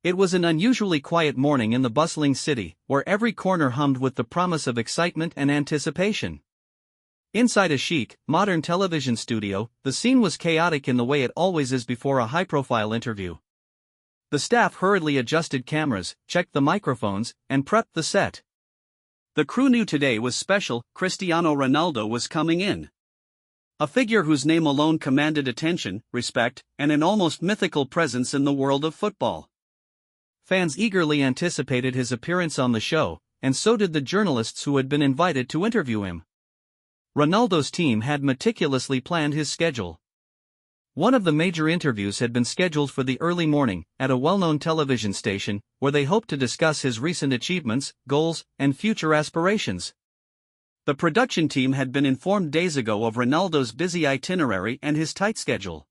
It was an unusually quiet morning in the bustling city, where every corner hummed with the promise of excitement and anticipation. Inside a chic, modern television studio, the scene was chaotic in the way it always is before a high-profile interview. The staff hurriedly adjusted cameras, checked the microphones, and prepped the set. The crew knew today was special. Cristiano Ronaldo was coming in. A figure whose name alone commanded attention, respect, and an almost mythical presence in the world of football. Fans eagerly anticipated his appearance on the show, and so did the journalists who had been invited to interview him. Ronaldo's team had meticulously planned his schedule. One of the major interviews had been scheduled for the early morning, at a well-known television station, where they hoped to discuss his recent achievements, goals, and future aspirations. The production team had been informed days ago of Ronaldo's busy itinerary and his tight schedule.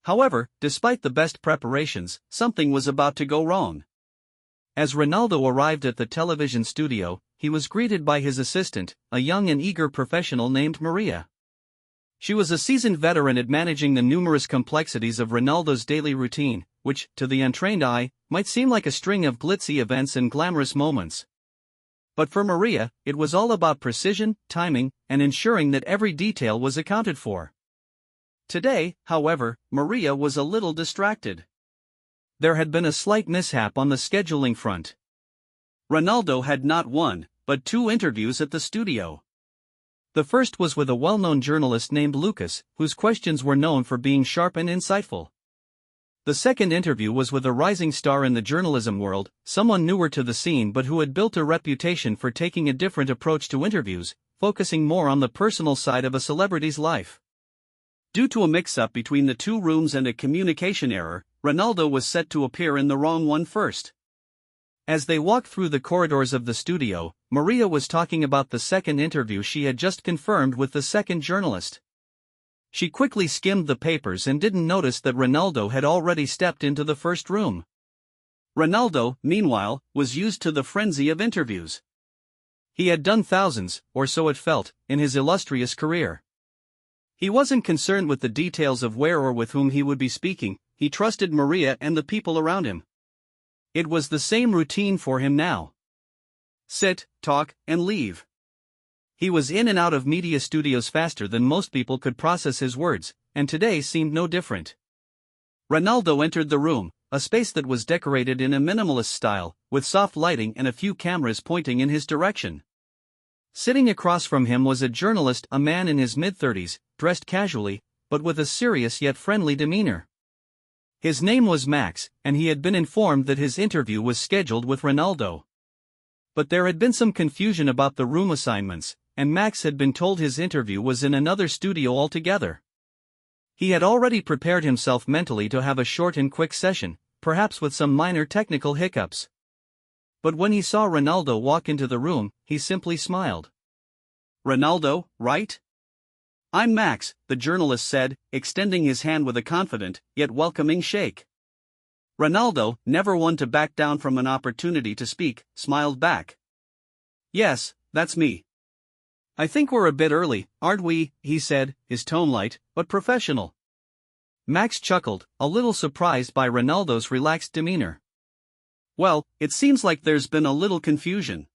However, despite the best preparations, something was about to go wrong. As Ronaldo arrived at the television studio, he was greeted by his assistant, a young and eager professional named Maria. She was a seasoned veteran at managing the numerous complexities of Ronaldo's daily routine, which, to the untrained eye, might seem like a string of glitzy events and glamorous moments. But for Maria, it was all about precision, timing, and ensuring that every detail was accounted for. Today, however, Maria was a little distracted. There had been a slight mishap on the scheduling front. Ronaldo had not one, but two interviews at the studio. The first was with a well-known journalist named Lucas, whose questions were known for being sharp and insightful. The second interview was with a rising star in the journalism world, someone newer to the scene but who had built a reputation for taking a different approach to interviews, focusing more on the personal side of a celebrity's life. Due to a mix-up between the two rooms and a communication error, Ronaldo was set to appear in the wrong one first. As they walked through the corridors of the studio, Maria was talking about the second interview she had just confirmed with the second journalist. She quickly skimmed the papers and didn't notice that Ronaldo had already stepped into the first room. Ronaldo, meanwhile, was used to the frenzy of interviews. He had done thousands, or so it felt, in his illustrious career. He wasn't concerned with the details of where or with whom he would be speaking. He trusted Maria and the people around him. It was the same routine for him now. Sit, talk, and leave. He was in and out of media studios faster than most people could process his words, and today seemed no different. Ronaldo entered the room, a space that was decorated in a minimalist style, with soft lighting and a few cameras pointing in his direction. Sitting across from him was a journalist, a man in his mid-30s, dressed casually, but with a serious yet friendly demeanor. His name was Max, and he had been informed that his interview was scheduled with Ronaldo. But there had been some confusion about the room assignments, and Max had been told his interview was in another studio altogether. He had already prepared himself mentally to have a short and quick session, perhaps with some minor technical hiccups. But when he saw Ronaldo walk into the room, he simply smiled. "Ronaldo, right?" "I'm Max," the journalist said, extending his hand with a confident, yet welcoming shake. Ronaldo, never one to back down from an opportunity to speak, smiled back. "Yes, that's me." "I think we're a bit early, aren't we?" he said, his tone light, but professional. Max chuckled, a little surprised by Ronaldo's relaxed demeanor. "Well, it seems like there's been a little confusion.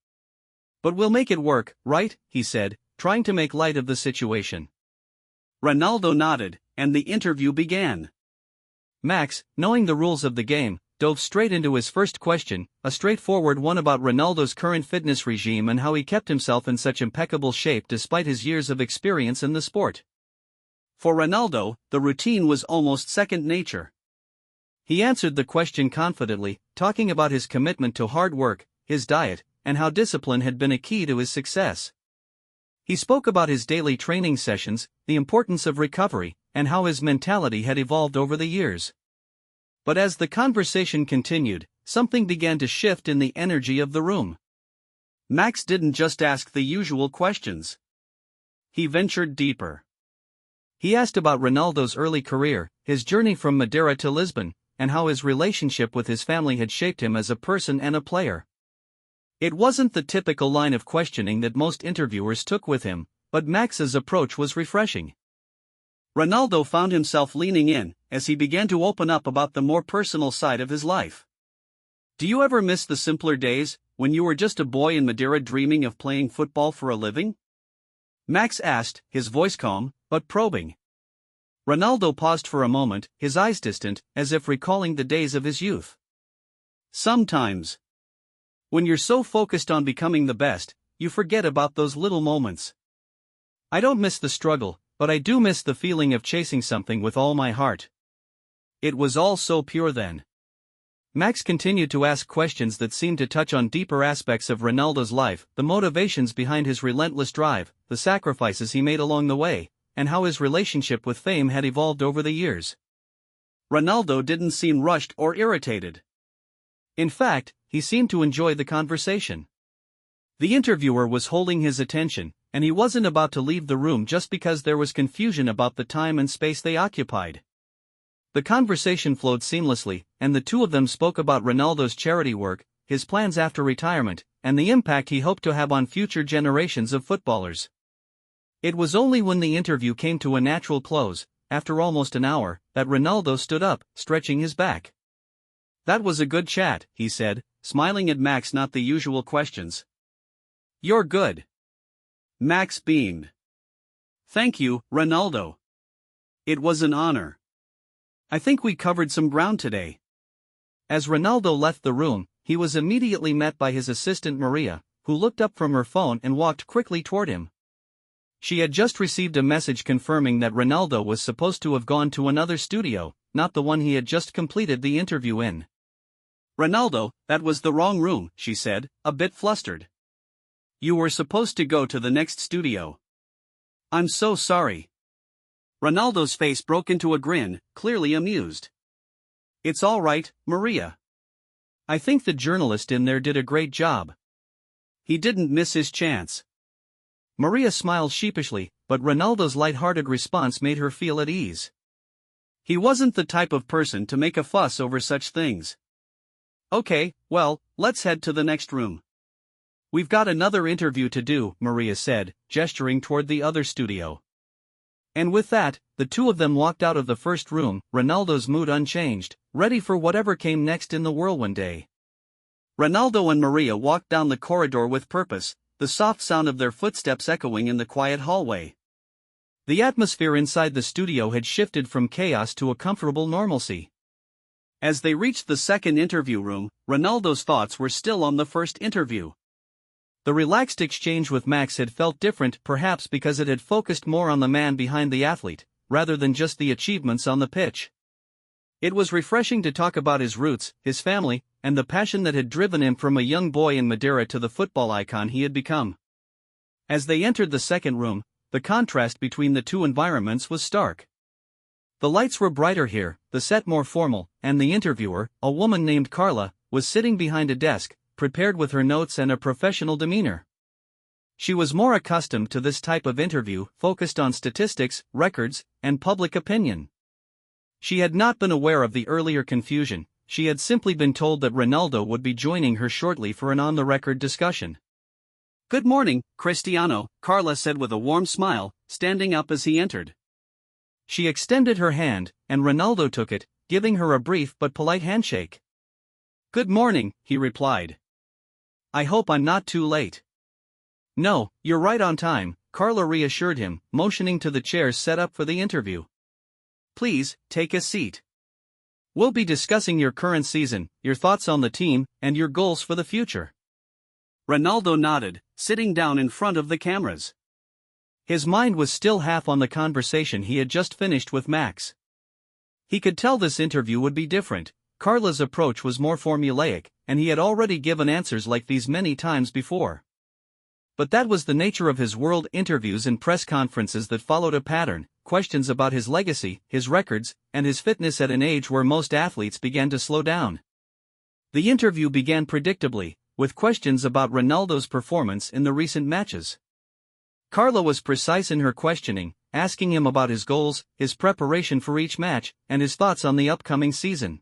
But we'll make it work, right?" he said, trying to make light of the situation. Ronaldo nodded, and the interview began. Max, knowing the rules of the game, dove straight into his first question, a straightforward one about Ronaldo's current fitness regime and how he kept himself in such impeccable shape despite his years of experience in the sport. For Ronaldo, the routine was almost second nature. He answered the question confidently, talking about his commitment to hard work, his diet, and how discipline had been a key to his success. He spoke about his daily training sessions, the importance of recovery, and how his mentality had evolved over the years. But as the conversation continued, something began to shift in the energy of the room. Max didn't just ask the usual questions. He ventured deeper. He asked about Ronaldo's early career, his journey from Madeira to Lisbon, and how his relationship with his family had shaped him as a person and a player. It wasn't the typical line of questioning that most interviewers took with him, but Max's approach was refreshing. Ronaldo found himself leaning in, as he began to open up about the more personal side of his life. Do you ever miss the simpler days, when you were just a boy in Madeira dreaming of playing football for a living? Max asked, his voice calm, but probing. Ronaldo paused for a moment, his eyes distant, as if recalling the days of his youth. Sometimes. When you're so focused on becoming the best, you forget about those little moments. I don't miss the struggle, but I do miss the feeling of chasing something with all my heart. It was all so pure then. Max continued to ask questions that seemed to touch on deeper aspects of Ronaldo's life, the motivations behind his relentless drive, the sacrifices he made along the way, and how his relationship with fame had evolved over the years. Ronaldo didn't seem rushed or irritated. In fact, he seemed to enjoy the conversation. The interviewer was holding his attention, and he wasn't about to leave the room just because there was confusion about the time and space they occupied. The conversation flowed seamlessly, and the two of them spoke about Ronaldo's charity work, his plans after retirement, and the impact he hoped to have on future generations of footballers. It was only when the interview came to a natural close, after almost an hour, that Ronaldo stood up, stretching his back. "That was a good chat," he said, smiling at Max. "Not the usual questions." "You're good." Max beamed. "Thank you, Ronaldo. It was an honor. I think we covered some ground today." As Ronaldo left the room, he was immediately met by his assistant Maria, who looked up from her phone and walked quickly toward him. She had just received a message confirming that Ronaldo was supposed to have gone to another studio, not the one he had just completed the interview in. "Ronaldo, that was the wrong room," she said, a bit flustered. "You were supposed to go to the next studio." "I'm so sorry." Ronaldo's face broke into a grin, clearly amused. "It's all right, Maria. I think the journalist in there did a great job. He didn't miss his chance." Maria smiled sheepishly, but Ronaldo's light-hearted response made her feel at ease. He wasn't the type of person to make a fuss over such things. "Okay, well, let's head to the next room. We've got another interview to do," Maria said, gesturing toward the other studio. And with that, the two of them walked out of the first room, Ronaldo's mood unchanged, ready for whatever came next in the whirlwind day. Ronaldo and Maria walked down the corridor with purpose, the soft sound of their footsteps echoing in the quiet hallway. The atmosphere inside the studio had shifted from chaos to a comfortable normalcy. As they reached the second interview room, Ronaldo's thoughts were still on the first interview. The relaxed exchange with Max had felt different, perhaps because it had focused more on the man behind the athlete, rather than just the achievements on the pitch. It was refreshing to talk about his roots, his family, and the passion that had driven him from a young boy in Madeira to the football icon he had become. As they entered the second room, the contrast between the two environments was stark. The lights were brighter here, the set more formal, and the interviewer, a woman named Carla, was sitting behind a desk, prepared with her notes and a professional demeanor. She was more accustomed to this type of interview, focused on statistics, records, and public opinion. She had not been aware of the earlier confusion. She had simply been told that Ronaldo would be joining her shortly for an on-the-record discussion. "Good morning, Cristiano," Carla said with a warm smile, standing up as he entered. She extended her hand, and Ronaldo took it, giving her a brief but polite handshake. "Good morning," he replied. "I hope I'm not too late." "No, you're right on time," Carla reassured him, motioning to the chairs set up for the interview. "Please, take a seat. We'll be discussing your current season, your thoughts on the team, and your goals for the future." Ronaldo nodded, sitting down in front of the cameras. His mind was still half on the conversation he had just finished with Max. He could tell this interview would be different. Carla's approach was more formulaic, and he had already given answers like these many times before. But that was the nature of his world interviews and press conferences that followed a pattern, questions about his legacy, his records, and his fitness at an age where most athletes began to slow down. The interview began predictably, with questions about Ronaldo's performance in the recent matches. Carla was precise in her questioning, asking him about his goals, his preparation for each match, and his thoughts on the upcoming season.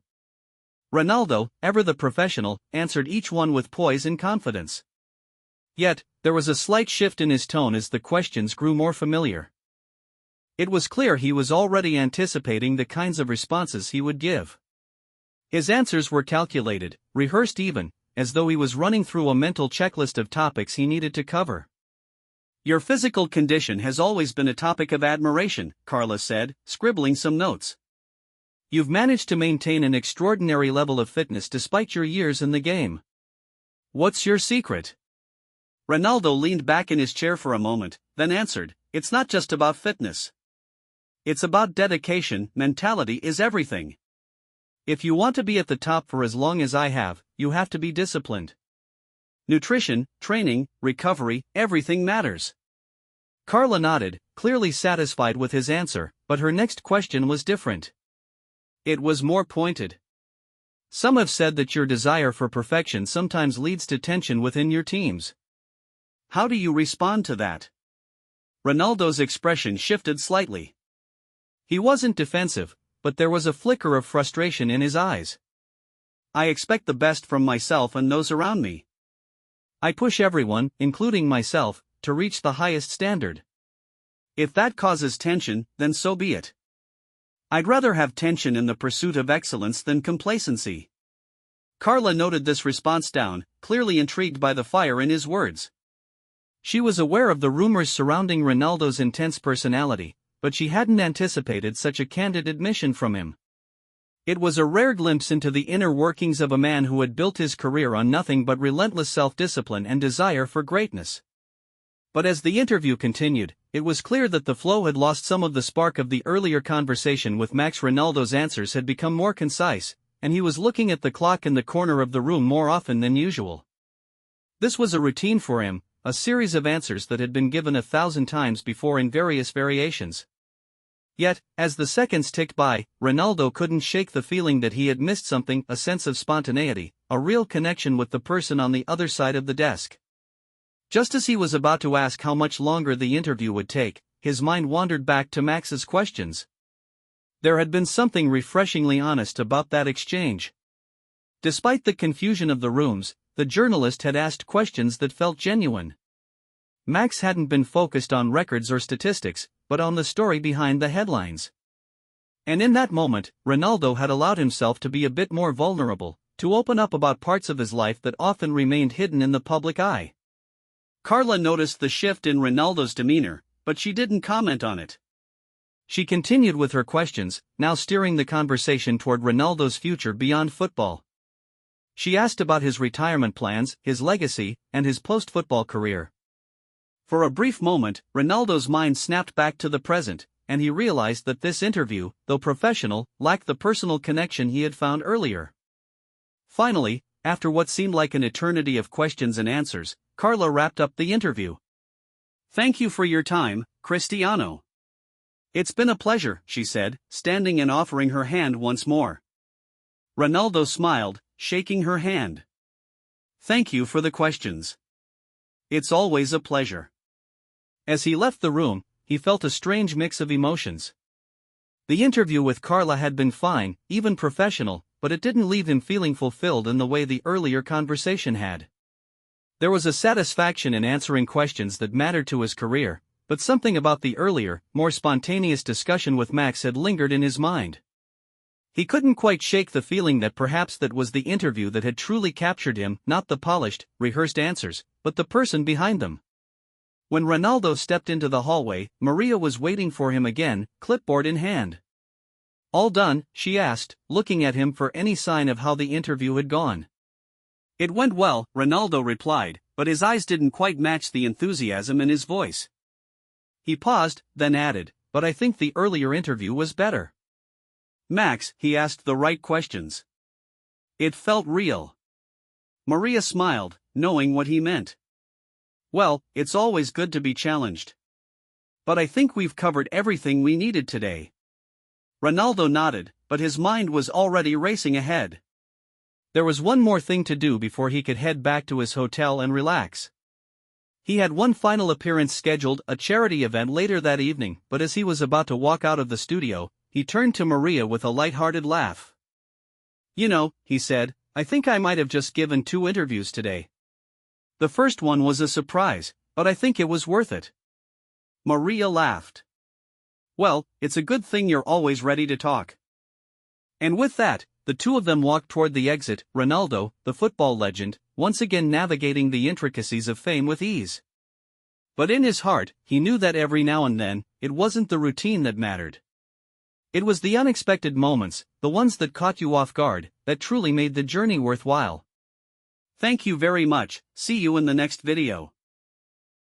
Ronaldo, ever the professional, answered each one with poise and confidence. Yet, there was a slight shift in his tone as the questions grew more familiar. It was clear he was already anticipating the kinds of responses he would give. His answers were calculated, rehearsed even, as though he was running through a mental checklist of topics he needed to cover. "Your physical condition has always been a topic of admiration," Carla said, scribbling some notes. "You've managed to maintain an extraordinary level of fitness despite your years in the game. What's your secret?" Ronaldo leaned back in his chair for a moment, then answered, "It's not just about fitness. It's about dedication. Mentality is everything. If you want to be at the top for as long as I have, you have to be disciplined. Nutrition, training, recovery, everything matters." Carla nodded, clearly satisfied with his answer, but her next question was different. It was more pointed. "Some have said that your desire for perfection sometimes leads to tension within your teams. How do you respond to that?" Ronaldo's expression shifted slightly. He wasn't defensive, but there was a flicker of frustration in his eyes. "I expect the best from myself and those around me. I push everyone, including myself, to reach the highest standard. If that causes tension, then so be it. I'd rather have tension in the pursuit of excellence than complacency." Carla noted this response down, clearly intrigued by the fire in his words. She was aware of the rumors surrounding Ronaldo's intense personality, but she hadn't anticipated such a candid admission from him. It was a rare glimpse into the inner workings of a man who had built his career on nothing but relentless self-discipline and desire for greatness. But as the interview continued, it was clear that the flow had lost some of the spark of the earlier conversation with Max. Ronaldo's answers had become more concise, and he was looking at the clock in the corner of the room more often than usual. This was a routine for him, a series of answers that had been given 1,000 times before in various variations. Yet, as the seconds ticked by, Ronaldo couldn't shake the feeling that he had missed something, a sense of spontaneity, a real connection with the person on the other side of the desk. Just as he was about to ask how much longer the interview would take, his mind wandered back to Max's questions. There had been something refreshingly honest about that exchange. Despite the confusion of the rooms, the journalist had asked questions that felt genuine. Max hadn't been focused on records or statistics, but on the story behind the headlines. And in that moment, Ronaldo had allowed himself to be a bit more vulnerable, to open up about parts of his life that often remained hidden in the public eye. Carla noticed the shift in Ronaldo's demeanor, but she didn't comment on it. She continued with her questions, now steering the conversation toward Ronaldo's future beyond football. She asked about his retirement plans, his legacy, and his post-football career. For a brief moment, Ronaldo's mind snapped back to the present, and he realized that this interview, though professional, lacked the personal connection he had found earlier. Finally, after what seemed like an eternity of questions and answers, Carla wrapped up the interview. "Thank you for your time, Cristiano." "It's been a pleasure," she said, standing and offering her hand once more. Ronaldo smiled, shaking her hand. "Thank you for the questions. It's always a pleasure." As he left the room, he felt a strange mix of emotions. The interview with Carla had been fine, even professional, but it didn't leave him feeling fulfilled in the way the earlier conversation had. There was a satisfaction in answering questions that mattered to his career, but something about the earlier, more spontaneous discussion with Max had lingered in his mind. He couldn't quite shake the feeling that perhaps that was the interview that had truly captured him, not the polished, rehearsed answers, but the person behind them. When Ronaldo stepped into the hallway, Maria was waiting for him again, clipboard in hand. "All done?" she asked, looking at him for any sign of how the interview had gone. "It went well," Ronaldo replied, but his eyes didn't quite match the enthusiasm in his voice. He paused, then added, "But I think the earlier interview was better." "Max, he asked the right questions. It felt real." Maria smiled, knowing what he meant. "Well, it's always good to be challenged. But I think we've covered everything we needed today." Ronaldo nodded, but his mind was already racing ahead. There was one more thing to do before he could head back to his hotel and relax. He had one final appearance scheduled, a charity event later that evening, but as he was about to walk out of the studio, he turned to Maria with a light-hearted laugh. "You know," he said, "I think I might have just given 2 interviews today. The first one was a surprise, but I think it was worth it." Maria laughed. "Well, it's a good thing you're always ready to talk." And with that, the two of them walked toward the exit, Ronaldo, the football legend, once again navigating the intricacies of fame with ease. But in his heart, he knew that every now and then, it wasn't the routine that mattered. It was the unexpected moments, the ones that caught you off guard, that truly made the journey worthwhile. Thank you very much, see you in the next video.